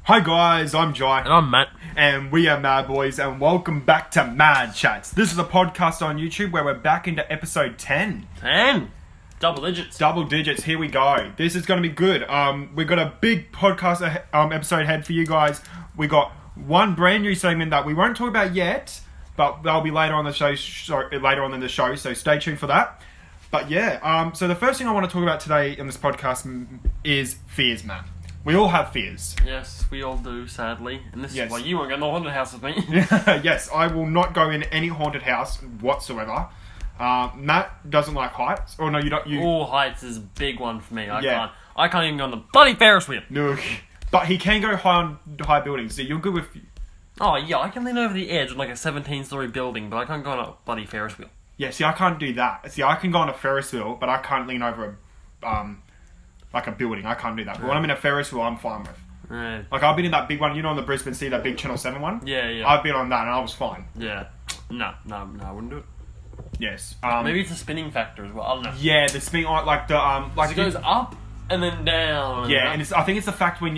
Hi guys, I'm Jai. And I'm Matt. And we are Mad Boys, and welcome back to Mad Chats. This is a podcast on YouTube where we're back into episode 10. 10! Double digits. Double digits, here we go. This is going to be good. We got a big podcast episode ahead for you guys. We got one brand new segment that we won't talk about yet, but they'll be later on the show, later on in the show, so stay tuned for that. But yeah, so the first thing I want to talk about today in this podcast is fears, man. We all have fears. Yes, we all do, sadly. And this Yes. is why you won't go in the haunted house with me. Yes, I will not go in any haunted house whatsoever. Matt doesn't like heights. Oh no, you don't. All heights is a big one for me. Yeah. I can't even go on the bloody Ferris wheel. No, but he can go high on high buildings. So you're good with. Oh yeah, I can lean over the edge of like a 17-story building, but I can't go on a bloody Ferris wheel. Yeah, see, I can't do that. See, I can go on a Ferris wheel, but I can't lean over a like a building. I can't do that. But when I'm in a Ferris wheel, I'm fine with. Right. Like I've been in that big one, you know, on the Brisbane Sea, that big Channel 7 one. Yeah. I've been on that and I was fine. Yeah. No, I wouldn't do it. Yes. Maybe it's a spinning factor as well. I don't know. Yeah, the spin like the like It goes up and then down. Yeah, and I think it's the fact when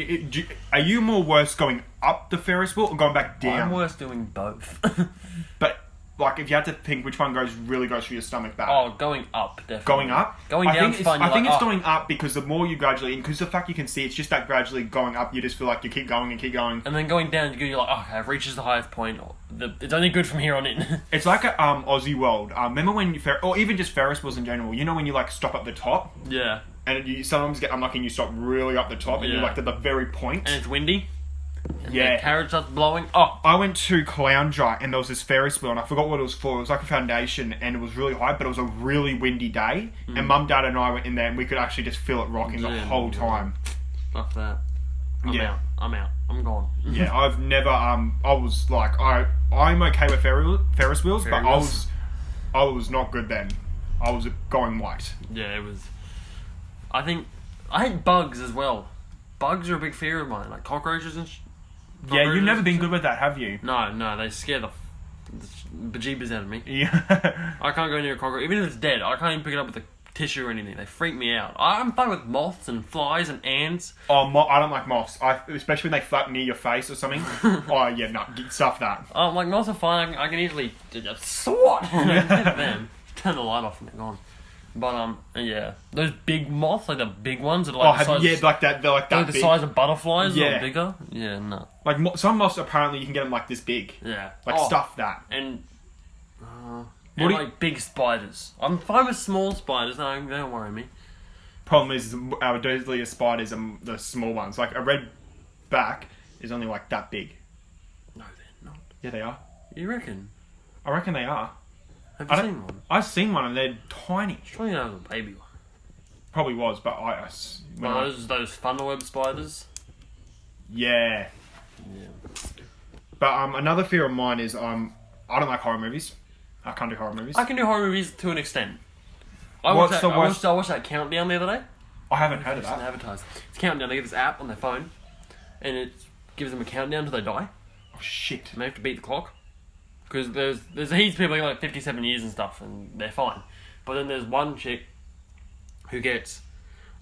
are you more worse going up the Ferris wheel or going back down? I'm worse doing both. But like, if you had to think which one really goes through your stomach back. Oh, going up, definitely. Going up? Going down's fine. I think it's going up because the more you gradually, because the fact you can see, it's just that gradually going up, you just feel like you keep going and keep going. And then going down, you're like, okay, I've reached the highest point. It's only good from here on in. It's like a Aussie World. Remember when or even just Ferris wheels in general, you know when you like stop at the top? Yeah. And you sometimes get unlucky and you stop really up the top and you're like at the very point. And it's windy. And Yeah. the carriage starts blowing. Oh. I went to Caloundra and there was this Ferris wheel and I forgot what it was for. It was like a foundation and it was really high, but it was a really windy day. And Mum, Dad and I went in there and we could actually just feel it rocking the whole time. Fuck that. I'm out. I'm gone. Yeah, I've never, I was like, I'm okay with Ferris wheels, but I was not good then. I was going white. Yeah, it was. I hate bugs as well. Bugs are a big fear of mine, like cockroaches and Yeah, you've never been good with that, have you? No, they scare the bejeebers out of me. Yeah. I can't go near a cockroach, even if it's dead. I can't even pick it up with a tissue or anything. They freak me out. I'm fine with moths and flies and ants. Oh, I don't like moths. Especially when they flap near your face or something. Oh yeah, no, stuff that. Like moths are fine. I can easily just swat them. Turn the light off and they're gone. But yeah, those big moths, like the big ones that are like like that. They're like that. the big. size of butterflies Yeah. or bigger. Yeah, no. Like some moths, apparently you can get them like this big. Yeah, Like stuff that. And What do you- like big spiders. I'm fine with small spiders. No, they don't worry me. Problem is our deadliest spiders are the small ones. Like a red back is only like that big. No, they're not. Yeah, they are. You reckon? I reckon they are. Have you seen one? I've seen one and they're tiny. Surely that was a baby one. Probably was, but Those funnel web spiders. Yeah. Yeah. But another fear of mine is I don't like horror movies. I can't do horror movies. I can do horror movies to an extent. I What's watched the that, worst- I watched that Countdown the other day. I haven't heard of It's that. advertised. It's Countdown. They get this app on their phone, and it gives them a countdown till they die. Oh shit. And they have to beat the clock. Because there's heaps of people who get like 57 years and stuff, and they're fine. But then there's one chick who gets,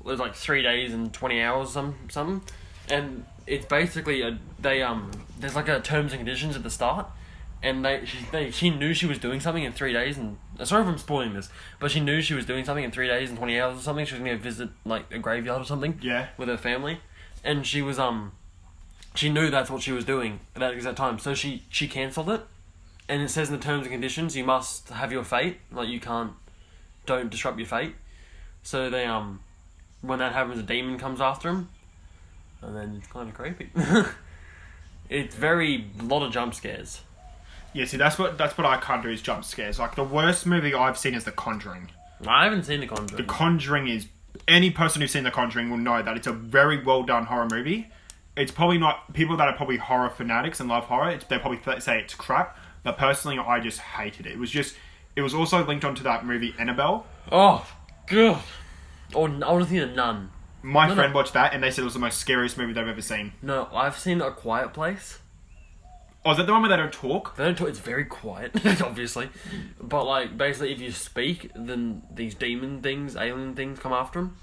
there's like 3 days and 20 hours something, and it's basically there's like a terms and conditions at the start, and she knew she was doing something in 3 days, and sorry if I'm spoiling this, but she knew she was doing something in 3 days and 20 hours or something. She was gonna go visit like a graveyard or something. Yeah. With her family, and she was she knew that's what she was doing at that exact time, so she cancelled it. And it says in the terms and conditions, you must have your fate. Like, don't disrupt your fate. So they, when that happens, a demon comes after him. And then it's kind of creepy. It's a lot of jump scares. Yeah, see, that's what I can't do is jump scares. Like, the worst movie I've seen is The Conjuring. I haven't seen The Conjuring. The Conjuring is... Any person who's seen The Conjuring will know that it's a very well done horror movie. It's probably not... People that are probably horror fanatics and love horror, they probably say it's crap. But personally, I just hated it. It was also linked onto that movie Annabelle. Oh, God. Or I want to see The Nun. My friend watched that and they said it was the most scariest movie they've ever seen. No, I've seen A Quiet Place. Oh, is that the one where they don't talk? They don't talk, it's very quiet, obviously. But, like, basically, if you speak, then these demon things, alien things come after them.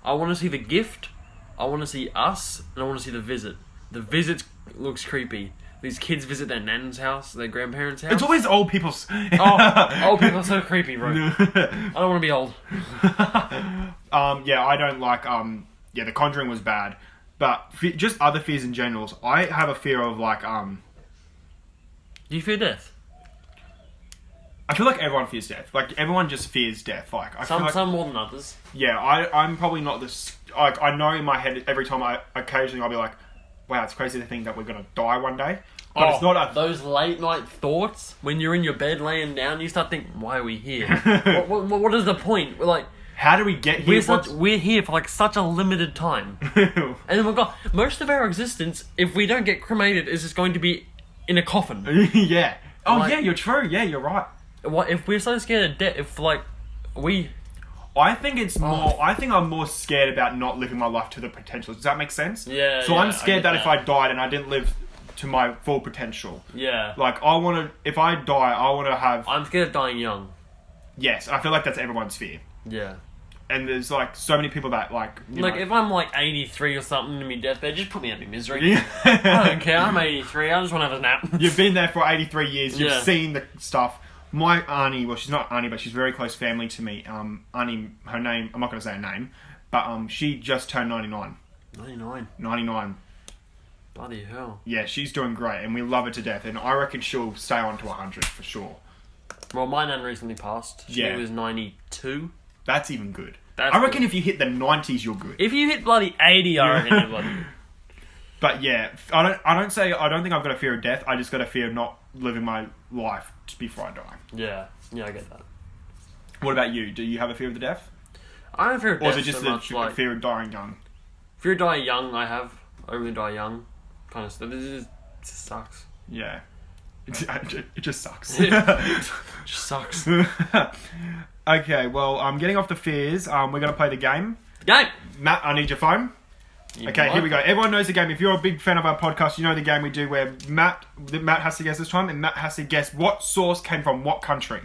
I want to see The Gift, I want to see Us, and I want to see The Visit. The visit looks creepy. These kids visit their nan's house, their grandparents' house. It's always old people's. Old people are so creepy, bro. I don't want to be old. Yeah, I don't like. The Conjuring was bad, but just other fears in general. I have a fear of like. Do you fear death? I feel like everyone fears death. Like everyone just fears death. Like some more than others. Yeah, I'm probably not this. Like I know in my head every time occasionally I'll be like, wow, it's crazy to think that we're gonna die one day. But it's not those late night thoughts when you're in your bed laying down. You start thinking, why are we here? what is the point? We're like, how do we get here? We're here for like such a limited time, and then we've got most of our existence. If we don't get cremated, is just going to be in a coffin. Yeah. Oh like, yeah, you're true. Yeah, you're right. What if we're so scared of death? If like we. I think it's more. I think I'm more scared about not living my life to the potential. Does that make sense? Yeah. So I'm scared that if I died and I didn't live to my full potential. Yeah. Like I want to. If I die, I want to have. I'm scared of dying young. Yes, I feel like that's everyone's fear. Yeah. And there's like so many people that like. If I'm like 83 or something in my deathbed, just put me out of misery. Yeah. I don't care. I'm 83. I just want to have a nap. You've been there for 83 years. You've seen the stuff. My auntie, well, she's not auntie, but she's very close family to me. Auntie, her name, I'm not going to say her name, but she just turned 99. 99. Bloody hell. Yeah, she's doing great, and we love her to death, and I reckon she'll stay on to 100 for sure. Well, my nan recently passed. She was 92. That's even good. I reckon if you hit the 90s, you're good. If you hit bloody 80, I reckon you're bloody good. But yeah, I don't think I've got a fear of death. I just got a fear of not living my life before I die. Yeah, I get that. What about you? Do you have a fear of the death? I don't fear of death. Or is it just a fear of dying young? Fear of dying young, I have. I really die young. Kind of stuff. It just sucks. Yeah. It just sucks. It just sucks. Okay, well, getting off the fears, we're going to play the game. Game! Matt, I need your phone. Okay, here we go. Everyone knows the game. If you're a big fan of our podcast, you know the game we do where Matt has to guess this time, and Matt has to guess what sauce came from what country.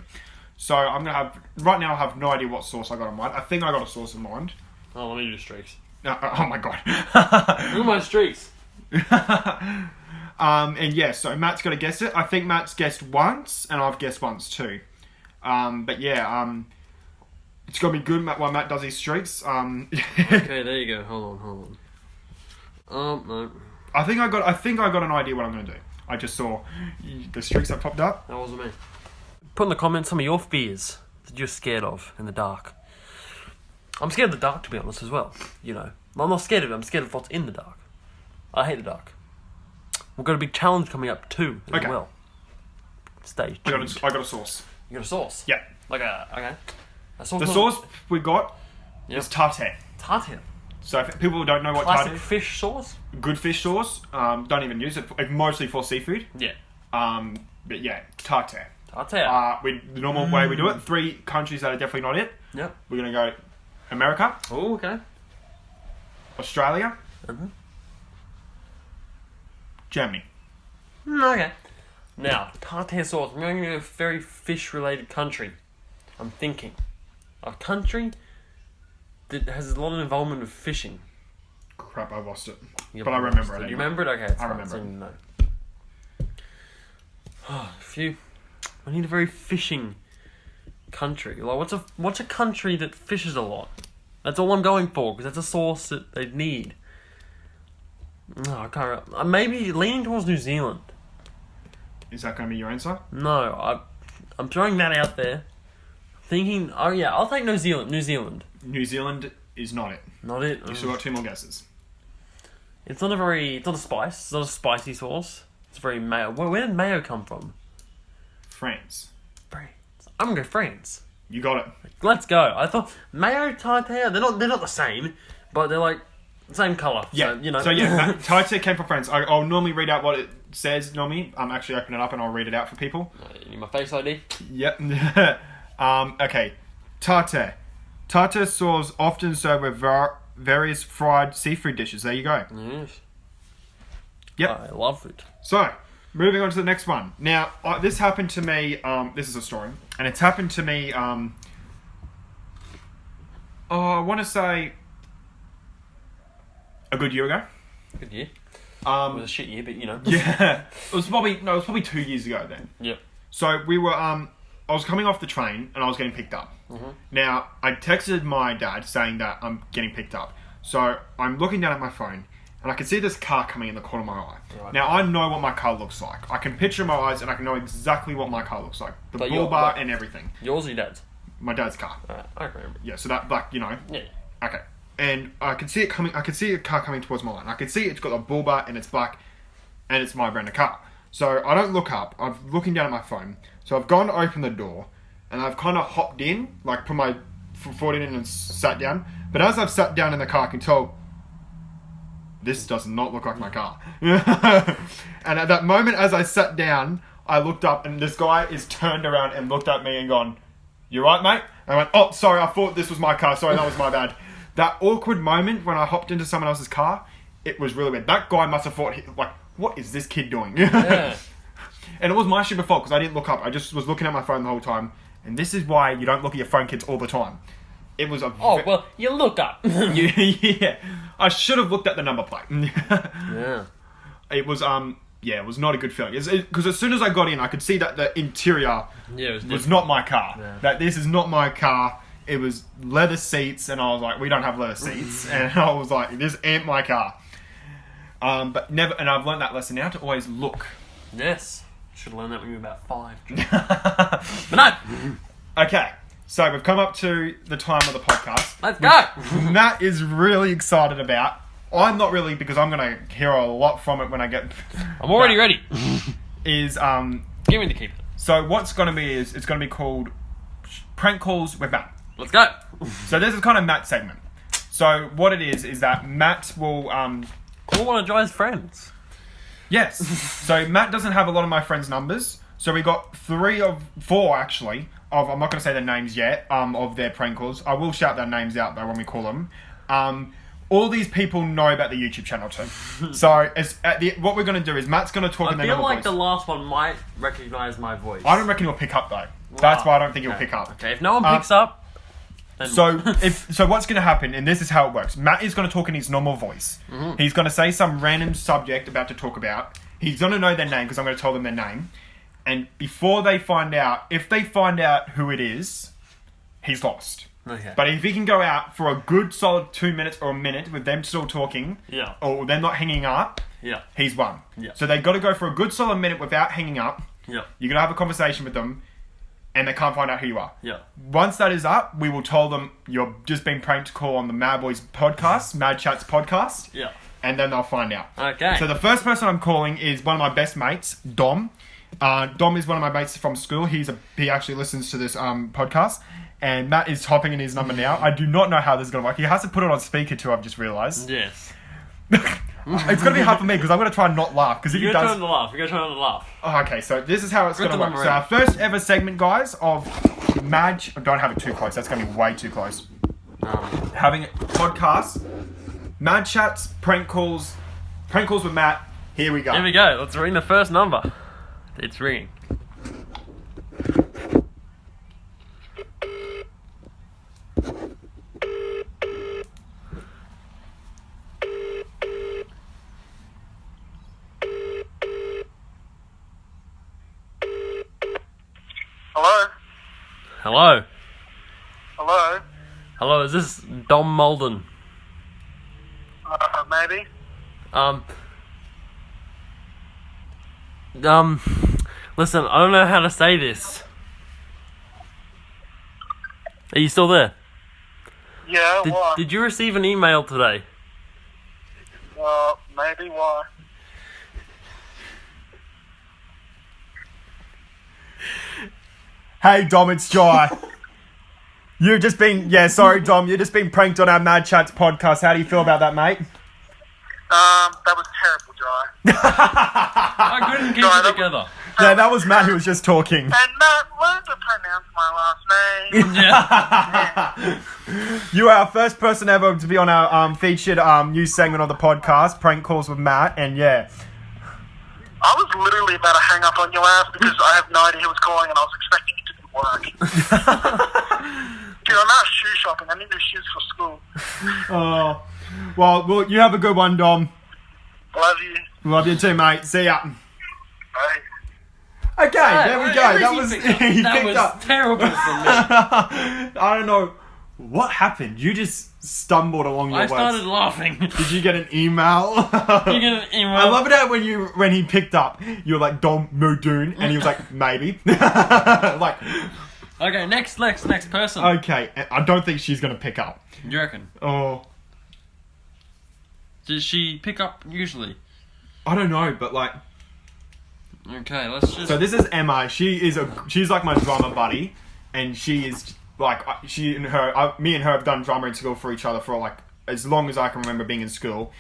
So I'm going to have... Right now, I have no idea what sauce I got in mind. I think I got a sauce in mind. Oh, let me do streaks. Oh my god. Look at my streaks. And yeah, so Matt's got to guess it. I think Matt's guessed once, and I've guessed once too. But yeah, it's got to be good while Matt does his streaks. Okay, there you go. Hold on. No. I think I got an idea what I'm going to do. I just saw the streaks that popped up. That wasn't me. Put in the comments some of your fears that you're scared of in the dark. I'm scared of the dark, to be honest, as well. You know, I'm not scared of it. I'm scared of what's in the dark. I hate the dark. We've got a big challenge coming up too, as well. Stay tuned. I got a sauce. You got a sauce? Yeah. A sauce. The sauce we got is Tarte. Tarte. So if people don't know what Classic Tarte is, fish sauce. good fish sauce. Don't even use it. It's mostly for seafood. Yeah. But yeah, Tarte. Tarte. The normal way we do it. 3 countries that are definitely not it. Yep. We're gonna go America. Oh, okay. Australia. Mm-hmm. Germany. Okay. Now, Tarte sauce. I'm going to a very fish-related country. I'm thinking. A country that has a lot of involvement with fishing. Crap, I lost it. But I remember it. Do you remember it? Okay, I remember it. No. I need a very fishing country. Like, what's a country that fishes a lot? That's all I'm going for, because that's a sauce that they need. No, I can't remember. Maybe leaning towards New Zealand. Is that going to be your answer? No, I'm throwing that out there. Thinking, oh yeah, I'll take New Zealand. New Zealand is not it. Not it? You've still got 2 more guesses. It's not a spice. It's not a spicy sauce. It's very mayo. Where did mayo come from? France. I'm going to go France. You got it. Let's go. I thought mayo, Tarte, they're not the same, but they're like the same colour. Yeah. So, you know. So yeah, Tarte came from France. I'll normally read out what it says normally. I'm actually open it up and I'll read it out for people. You need my face ID? Yep. Okay. Tarte. Tarte sauce often served with various fried seafood dishes. There you go. Yes. Yep. I love it. So, moving on to the next one. Now, this happened to me, this is a story, and it's happened to me, I want to say a good year ago. Good year. It was a shit year, but you know. Yeah. It was probably 2 years ago then. Yep. So we were, I was coming off the train and I was getting picked up. Mm-hmm. Now, I texted my dad saying that I'm getting picked up. So I'm looking down at my phone and I can see this car coming in the corner of my eye. Right. Now, I know what my car looks like. I can picture my eyes and I can know exactly what my car looks like. The But bull bar and everything. Yours or your dad's? My dad's car. I don't remember. Yeah, so that, like, you know. Yeah. Okay. And I can see it coming. I can see a car coming towards my line. I can see it's got a bull bar and it's black, and it's my brand of car. So I don't look up. I'm looking down at my phone. So I've gone to open the door, and I've kind of hopped in, like put my foot in and sat down. But as I've sat down in the car, I can tell this does not look like my car. And at that moment, as I sat down, I looked up, and this guy is turned around and looked at me and gone, "You right, mate?" And I went, "Oh, sorry, I thought this was my car. Sorry, that was my bad." That awkward moment when I hopped into someone else's car, it was really weird. That guy must have thought, like, what is this kid doing? Yeah. And it was my stupid fault because I didn't look up. I just was looking at my phone the whole time. And this is why you don't look at your phone, kids, all the time. It was a... Oh, well, you look up. Yeah. I should have looked at the number plate. Yeah. It was, it was not a good feeling. Because as soon as I got in, I could see that the interior was not my car. Yeah. That this is not my car. It was leather seats, and I was like, we don't have leather seats. And I was like, this ain't my car. But never, and I've learned that lesson now to always look. Yes. Should have learned that when you were about 5. But no! Okay, so we've come up to the time of the podcast. Let's go! Matt is really excited about. I'm not really, because I'm going to hear a lot from it when I get... I'm already ready. Is, Give me the keeper. So what's going to be is, it's going to be called Prank Calls with Matt. Let's go! So this is kind of Matt's segment. So what it is that Matt will... Call one of Jai's friends. Yes. So Matt doesn't have a lot of my friends' numbers. So we got 4 actually. I'm not going to say their names yet. Of their prank calls. I will shout their names out though when we call them. All these people know about the YouTube channel too. So what we're going to do is Matt's going to talk in their normal voice. I feel like the last one might recognise my voice. I don't reckon he'll pick up though. That's why I don't think he'll Okay. pick up. Okay, if no one picks up, then... So what's going to happen, and this is how it works. Matt is going to talk in his normal voice. Mm-hmm. He's going to say some random subject about to talk about. He's going to know their name because I'm going to tell them their name. And before they find out, if they find out who it is, he's lost. Okay. But if he can go out for a good solid 2 minutes or a minute with them still talking, Yeah. or them not hanging up, Yeah. he's won. Yeah. So they've got to go for a good solid minute without hanging up. Yeah. You're going to have a conversation with them, and they can't find out who you are. Yeah. Once that is up, we will tell them you're just being pranked call on the Mad Boys podcast, Mad Chats podcast. Yeah. And then they'll find out. Okay. So the first person I'm calling is one of my best mates, Dom. Dom is one of my mates from school. He actually listens to this podcast. And Matt is typing in his number now. I do not know how this is going to work. He has to put it on speaker too, I've just realised. Yes. It's going to be hard for me because I'm going to try and not laugh. Because if he You're going to does... try not to laugh. You're going to try not to laugh. Oh, okay, so this is how it's going to work. Curriculum So our first ever segment, guys, of Madge... Don't have it too close. That's going to be way too close. Having podcasts, Mad Chats, prank calls with Matt. Here we go. Here we go. Let's ring the first number. It's ringing. Hello? Hello. Hello? Hello, is this Dom Malden? Maybe? Listen, I don't know how to say this. Are you still there? Yeah, why? Did you receive an email today? Maybe, why? Hey, Dom, it's Jai. You've just been... Yeah, sorry, Dom. You've just been pranked on our Mad Chats podcast. How do you feel about that, mate? That was terrible, Jai. I couldn't keep it together. Yeah, that was Matt who was just talking. And Matt, learn to pronounce my last name. You are our first person ever to be on our featured news segment of the podcast, Prank Calls with Matt, and yeah. I was literally about to hang up on your ass because I have no idea who was calling and I was expecting you to be work. Dude, I'm out shoe shopping. I need new shoes for school. Oh, well, you have a good one, Dom. Love you. Love you too, mate. See ya. Hey. Okay, there we go. That was that was terrible from me. I don't know what happened. You just stumbled along your I words. started laughing. Did you get an email? You get an email. I love it how when he picked up, you were like Dom Modoon, and he was like maybe. Like, okay, next person. okay, I don't think she's gonna pick up. You reckon? Oh, Does she pick up usually? I don't know, but like. Okay, let's just. So this is Emma. She's like my drummer buddy, and she is like me and her have done drummer in school for each other for like as long as I can remember being in school.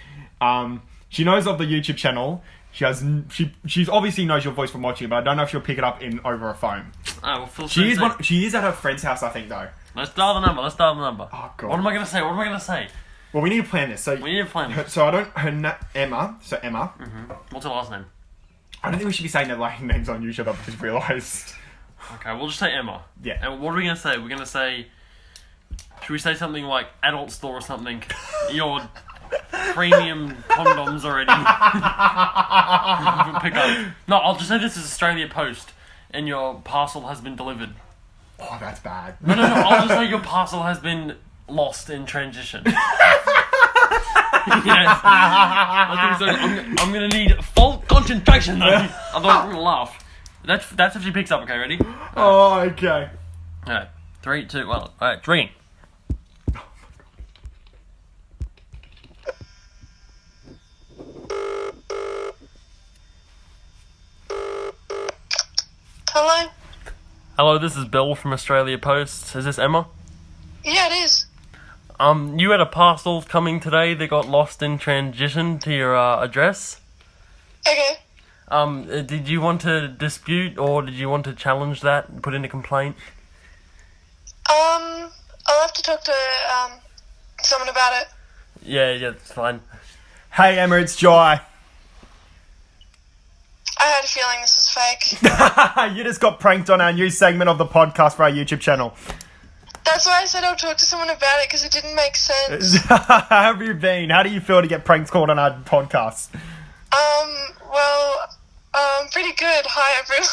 She knows of the YouTube channel. She's obviously knows your voice from watching it, but I don't know if she'll pick it up over a phone. Oh, well, She is at her friend's house, I think, though. Let's dial the number. Oh god. What am I gonna say? Well, we need to plan this. So We need to plan it. So I don't. Emma. So Emma. Mm-hmm. What's her last name? I don't think we should be saying their like names on YouTube. I've just realised. Okay, we'll just say Emma. Yeah. And what are we gonna say? We're gonna say. Should we say something like adult store or something? Your premium condoms already. Pick up. No, I'll just say this is Australia Post, and your parcel has been delivered. Oh, that's bad. No. I'll just say your parcel has been lost in transition. Yes. I think so. I'm gonna need full concentration though. Otherwise I'm gonna laugh. That's if she picks up, okay, ready? Oh, okay. Alright. 3, 2, 1. Alright, ringing. Hello? Hello, this is Bill from Australia Post. Is this Emma? Yeah, it is. You had a parcel coming today that got lost in transition to your address. Okay. Did you want to dispute or did you want to challenge that and put in a complaint? I'll have to talk to someone about it. Yeah, it's fine. Hey Emma, it's Jai. I had a feeling this was fake. You just got pranked on our new segment of the podcast for our YouTube channel. That's why I said I'll talk to someone about it, because it didn't make sense. How have you been? How do you feel to get pranks called on our podcast? Pretty good. Hi, everyone.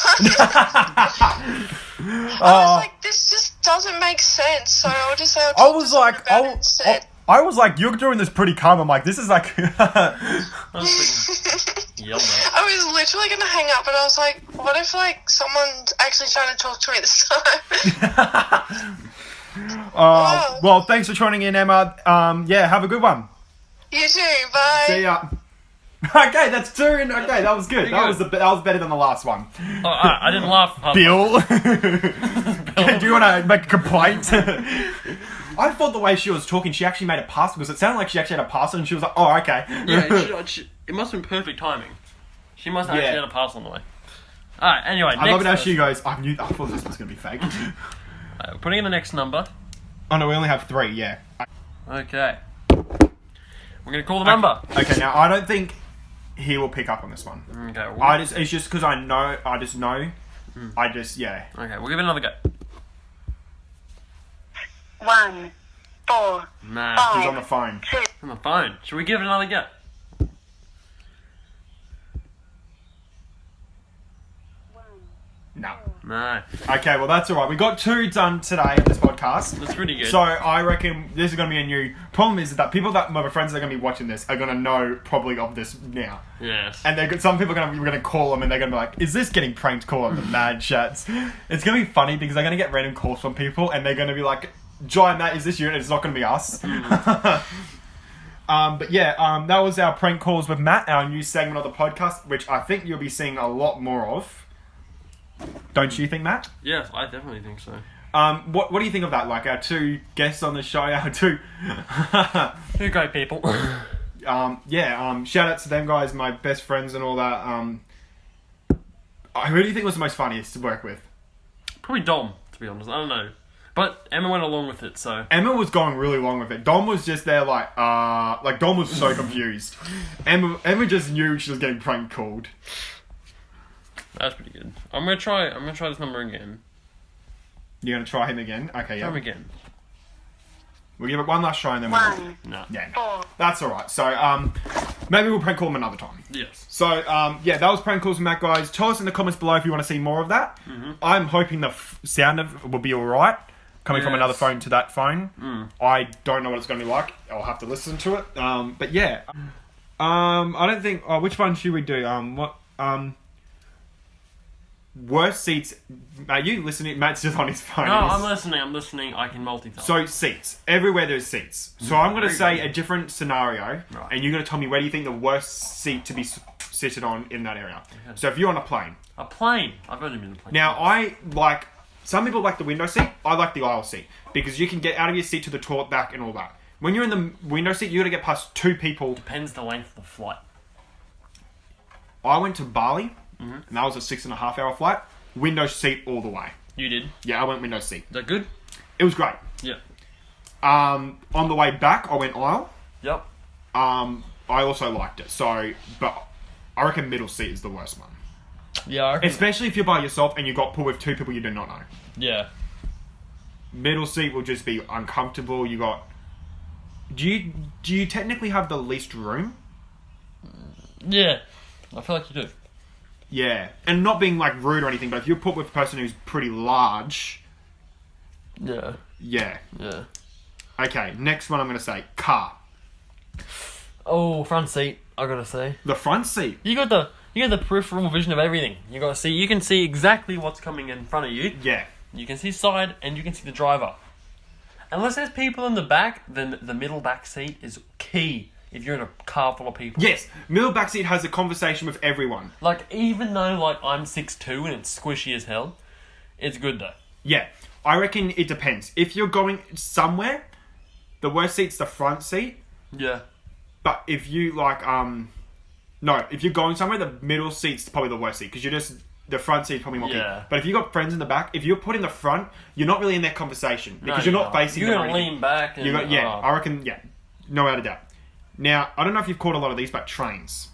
I was like, this just doesn't make sense, so I'll just say I'll talk to someone about it instead. I was like, you're doing this pretty calm. I'm like, this is like... I was literally going to hang up, but I was like, what if, like, someone's actually trying to talk to me this time? Well, thanks for joining in, Emma. Yeah, have a good one. You too. Bye. See ya. Okay, that's 2. Okay, that was good. That was better than the last one. Oh, I didn't laugh. Bill, do you want to make a complaint? I thought the way she was talking, she actually made a pass because it sounded like she actually had a parcel, and she was like, "Oh, okay." Yeah, it must have been perfect timing. She must have actually had a parcel on the way. All right. Anyway, I love it how she goes. I thought this was gonna be fake. We're putting in the next number. Oh no, we only have 3. Yeah. Okay. We're gonna call the number. Okay, now I don't think he will pick up on this one. Okay. It's just because I just know. Yeah. Okay, we'll give it another go. 1, 4, Nah, 5. He's on the phone. on the phone. Should we give it another go? No. No. Okay, well that's alright. We got 2 done today on this podcast. That's pretty good. So I reckon this is going to be a new... Problem is that people that my friends that are going to be watching this are going to know probably of this now. Yes. And some people we're going to call them and they're going to be like, is this getting pranked call on the mad chats? It's going to be funny because they're going to get random calls from people and they're going to be like, Joy, Matt, is this you? And it's not going to be us. But yeah, that was our prank calls with Matt, our new segment of the podcast, which I think you'll be seeing a lot more of. Don't you think, Matt? Yes, I definitely think so. What do you think of that? Like our 2 guests on the show, our 2... 2 great people. Shout out to them guys, my best friends and all that. Who do you think was the most funniest to work with? Probably Dom, to be honest. I don't know. But Emma went along with it, so... Emma was going really long with it. Dom was just there like Dom was so confused. Emma just knew she was getting prank called. That's pretty good. I'm gonna try this number again. You're gonna try him again? Okay, yeah. Try him again. We'll give it one last try and then 1, No. Yeah, 4. that's alright. So, Maybe we'll prank call him another time. Yes. So, that was prank calls from Matt, guys. Tell us in the comments below if you want to see more of that. Mm-hmm. I'm hoping the sound of it will be alright. Coming from another phone to that phone. I don't know what it's going to be like. I'll have to listen to it. But yeah. I don't think... Oh, which one should we do? Worst seats... Are you listening? Matt's just on his phone. No, I'm listening. I can multitask. So, seats. Everywhere there's seats. So, I'm going to say a different scenario. Right. And you're going to tell me where do you think the worst seat to be seated on in that area. Okay. So, if you're on a plane. A plane? I've only been on a plane. Now, some people like the window seat. I like the aisle seat. Because you can get out of your seat to the toilet back and all that. When you're in the window seat, you got to get past 2 people. Depends the length of the flight. I went to Bali, and that was a 6.5 hour flight. Window seat all the way. You did? Yeah, I went window seat. Is that good? It was great. Yeah. On the way back, I went aisle. Yep. I also liked it. So, but I reckon middle seat is the worst one. Yeah, I reckon. Especially if you're by yourself and you got pulled with 2 people you do not know. Yeah. Middle seat will just be uncomfortable. You got... Do you technically have the least room? Yeah. I feel like you do. Yeah. And not being like rude or anything, but if you're put with a person who's pretty large... Yeah. Yeah. Yeah. Okay, next one I'm going to say. Car. Oh, front seat, I gotta say. The front seat. You got the peripheral vision of everything. You can see exactly what's coming in front of you. Yeah. You can see side and you can see the driver. Unless there's people in the back, then the middle back seat is key if you're in a car full of people. Yes, middle back seat has a conversation with everyone. Like, even though I'm 6'2" and it's squishy as hell, it's good though. Yeah, I reckon it depends. If you're going somewhere, the worst seat's the front seat. Yeah. But if you if you're going somewhere, the middle seat's probably the worst seat because the front seat's probably more key. But if you got friends in the back, if you're put in the front, you're not really in that conversation because you're not facing. You're gonna lean back. And, I reckon. Yeah, no doubt a doubt. Now I don't know if you've caught a lot of these, but trains.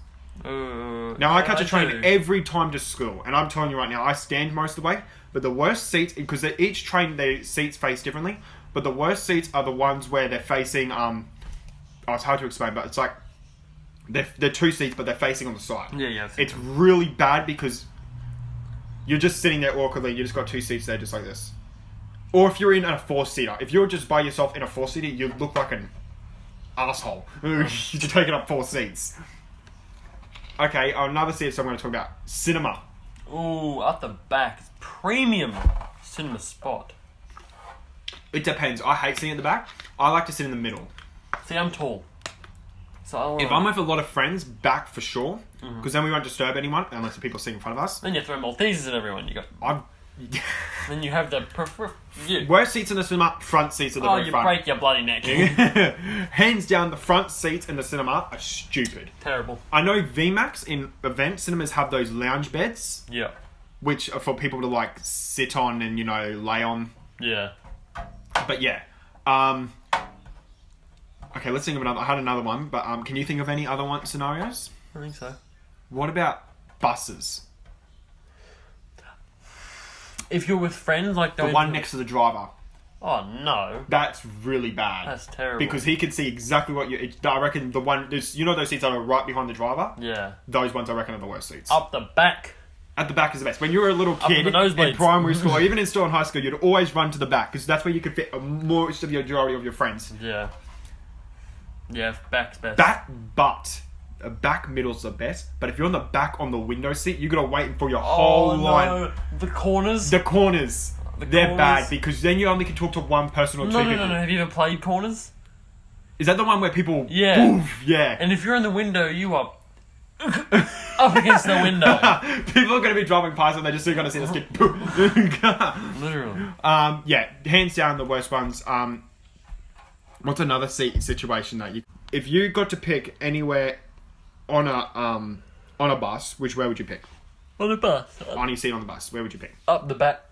Now I catch a train every time to school, and I'm telling you right now, I stand most of the way. But the worst seats, because each train, their seats face differently. But the worst seats are the ones where they're facing. It's hard to explain, but it's like they're 2 seats, but they're facing on the side. Yeah. It's really bad because you're just sitting there awkwardly. You just got 2 seats there, just like this. Or if you're in a 4-seater, if you're just by yourself in a 4-seater, you look like an asshole. You're taking up 4 seats. Okay, another seat I'm going to talk about. Cinema. Ooh, at the back. It's premium cinema spot. It depends. I hate sitting at the back. I like to sit in the middle. See, I'm tall. So if I'm with a lot of friends, back for sure. Because then we won't disturb anyone unless the people sitting in front of us. Then you throw Maltesers at everyone. Then you have the worst seats in the cinema, front seats at the very front. Oh, you break your bloody neck. Hands down, the front seats in the cinema are stupid. Terrible. I know VMAX in event cinemas have those lounge beds. Yeah. Which are for people to sit on and lay on. Yeah. But yeah. Okay, let's think of another. I had another one, but can you think of any other scenarios? I think so. What about buses? If you're with friends, the one next to the driver. Oh no, that's really bad. That's terrible. Because he can see exactly what you. I reckon the one. Those seats that are right behind the driver. Yeah. Those ones I reckon are the worst seats. Up the back. At the back is the best. When you were a little kid in primary school, or even in still in high school, you'd always run to the back because that's where you could fit most of the majority of your friends. Yeah. Yeah, back's best. Back middle's the best, but if you're on the back on the window seat, you gotta wait for your whole line. The corners. They're bad because then you only can talk to one person or 2 people. No. Have you ever played corners? Is that the one where people? Yeah. Oof, yeah. And if you're in the window, you are up against the window. People are gonna be driving past and they're just gonna see this kid. Literally. Yeah. Hands down, the worst ones. What's another seat situation that if you got to pick anywhere on a bus, where would you pick? On a bus. On your seat on the bus, where would you pick? Up the back.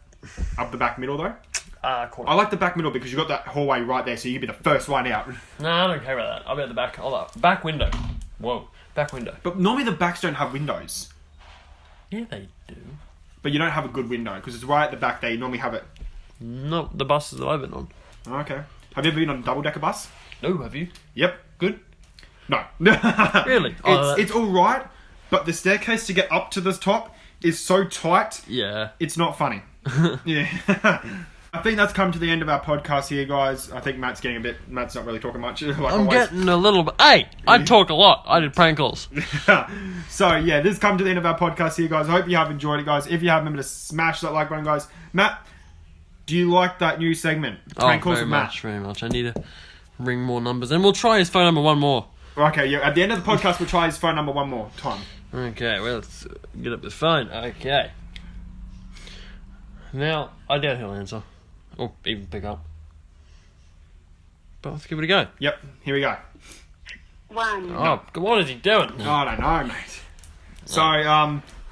Up the back middle though? Corner. I like the back middle because you got that hallway right there, so you can be the first one out. No, I don't care about that. I'll be at the back. Back window. Whoa, back window. But normally the backs don't have windows. Yeah, they do. But you don't have a good window because it's right at the back there. You normally have it. No, the buses that I've been on. Okay. Have you ever been on a double-decker bus? No, have you? Yep. Good. No. Really? Oh, It's all right, but the staircase to get up to the top is so tight. Yeah. It's not funny. Yeah. I think that's come to the end of our podcast here, guys. I think Matt's not really talking much. Like I'm always. getting a little bit... Hey, I talk a lot. I did prank calls. So, yeah, this has come to the end of our podcast here, guys. I hope you have enjoyed it, guys. If you have, remember to smash that like button, guys. Matt, do you like that new segment? Prank calls very with Matt? much, very much. I need to ring more numbers. And we'll try his phone number one more. Okay, yeah. At the end of the podcast, we'll try his phone number one more time. Okay, well, let's get up the phone. Okay. Now, I doubt he'll answer. Or even pick up. But let's give it a go. Yep, here we go. 1. Oh, what is he doing? I don't know, mate. So,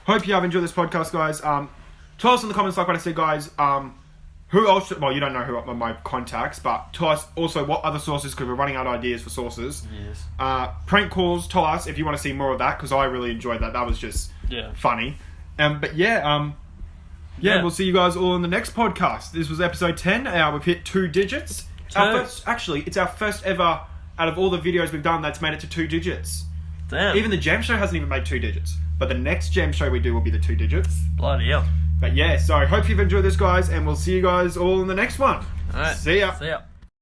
hope you have enjoyed this podcast, guys. Tell us in the comments, like what I said, guys. Who else? Well, you don't know who are my contacts, but tell us also what other sources, because we're running out of ideas for sources. Yes. Prank calls. Tell us if you want to see more of that, because I really enjoyed that. That was just funny. But yeah, we'll see you guys all in the next podcast. This was episode 10. We've hit 2 digits. It's our first ever out of all the videos we've done that's made it to 2 digits. Damn. Even the Gem Show hasn't even made 2 digits. But the next Gem Show we do will be the 2 digits. Bloody hell. But yeah, so hope you've enjoyed this, guys, and we'll see you guys all in the next one. Alright. See ya. See ya.